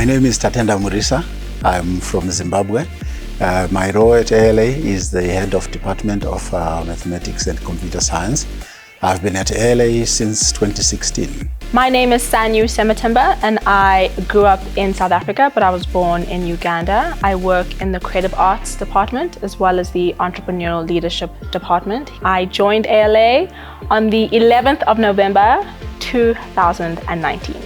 My name is Tatenda Murisa. I'm from Zimbabwe. My role at ALA is the head of Department of Mathematics and Computer Science. I've been at ALA since 2016. My name is Sanyu Sematimba and I grew up in South Africa, but I was born in Uganda. I work in the Creative Arts Department as well as the Entrepreneurial Leadership Department. I joined ALA on the 11th of November 2019.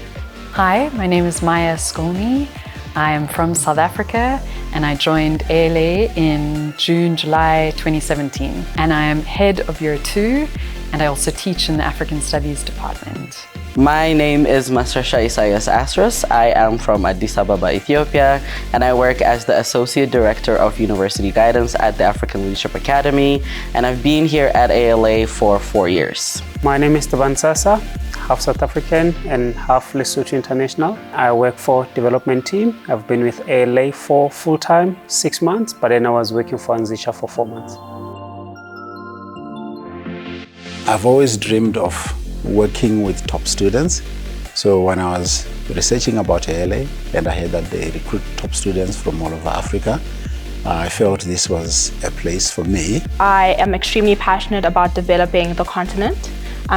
Hi, my name is Maya Skolny. I am from South Africa and I joined ALA in July 2017. And I am head of Year 2 and I also teach in the African Studies Department. My name is Masrasha Isaias Asrus. I am from Addis Ababa, Ethiopia, and I work as the Associate Director of University Guidance at the African Leadership Academy, and I've been here at ALA for 4 years. My name is Taban Sasa, half South African and half Lesotho International. I work for development team. I've been with ALA for full-time 6 months, but then I was working for Anzisha for 4 months. I've always dreamed of working with top students. So when I was researching about ALA and I heard that they recruit top students from all over Africa, I felt this was a place for me. I am extremely passionate about developing the continent,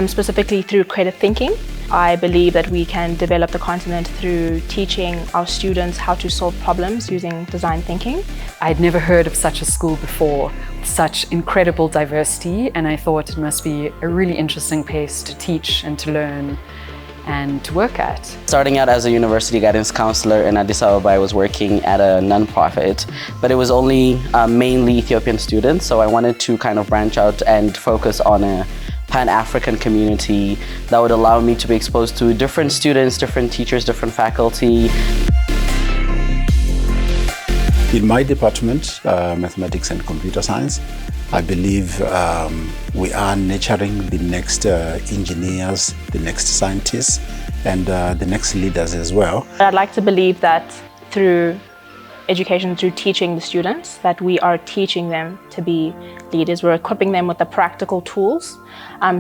specifically through creative thinking. I believe that we can develop the continent through teaching our students how to solve problems using design thinking. I'd never heard of such a school before, with such incredible diversity, and I thought it must be a really interesting place to teach and to learn and to work at. Starting out as a university guidance counselor in Addis Ababa, I was working at a non-profit, but it was only mainly Ethiopian students, so I wanted to kind of branch out and focus on a Pan-African community that would allow me to be exposed to different students, different teachers, different faculty. In my department, Mathematics and Computer Science, I believe we are nurturing the next engineers, the next scientists, and the next leaders as well. I'd like to believe that through education, through teaching the students, that we are teaching them to be leaders. We're equipping them with the practical tools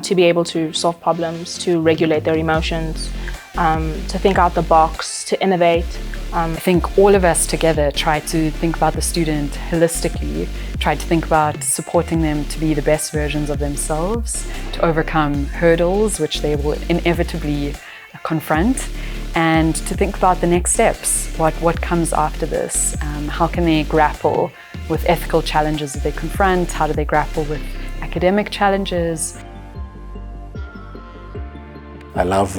to be able to solve problems, to regulate their emotions, to think out the box, to innovate. I think all of us together try to think about the student holistically, try to think about supporting them to be the best versions of themselves, to overcome hurdles which they will inevitably confront, and to think about the next steps. What comes after this? How can they grapple with ethical challenges that they confront? How do they grapple with academic challenges? I love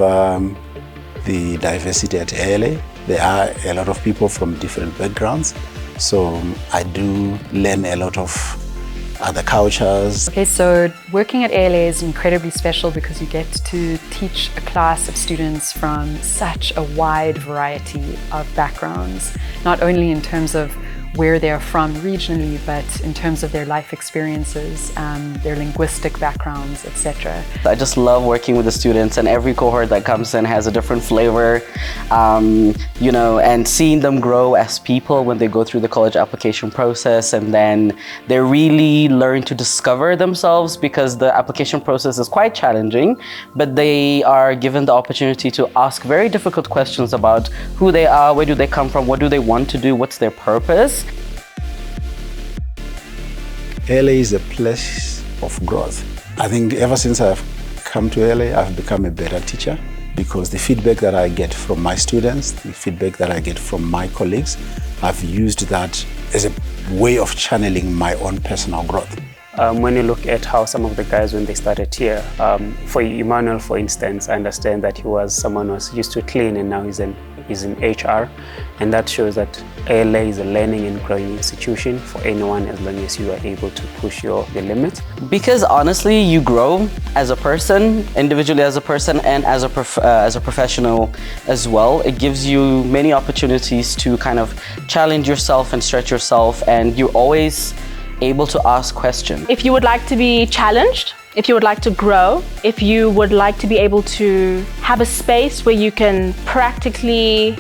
the diversity at ALA. There are a lot of people from different backgrounds, so I do learn a lot of other cultures. Okay, so working at ALA is incredibly special because you get to teach a class of students from such a wide variety of backgrounds, not only in terms of where they're from regionally, but in terms of their life experiences, their linguistic backgrounds, etc. I just love working with the students, and every cohort that comes in has a different flavor, you know, and seeing them grow as people when they go through the college application process, and then they really learn to discover themselves, because the application process is quite challenging, but they are given the opportunity to ask very difficult questions about who they are, where do they come from, what do they want to do, what's their purpose. ALA is a place of growth. I think ever since I've come to ALA, I've become a better teacher, because the feedback that I get from my students, the feedback that I get from my colleagues, I've used that as a way of channeling my own personal growth. When you look at how some of the guys, when they started here, for Emmanuel, for instance, I understand that he was someone who was used to clean and now he's in HR, and that shows that ALA is a learning and growing institution for anyone as long as you are able to push your limits. Because honestly, you grow as a person, individually as a person, and as a professional as well. It gives you many opportunities to kind of challenge yourself and stretch yourself, and you're always able to ask questions. If you would like to be challenged, if you would like to grow, if you would like to be able to have a space where you can practically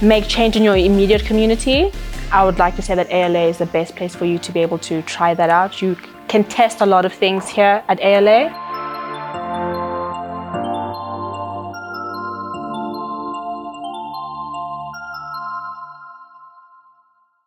make change in your immediate community, I would like to say that ALA is the best place for you to be able to try that out. You can test a lot of things here at ALA.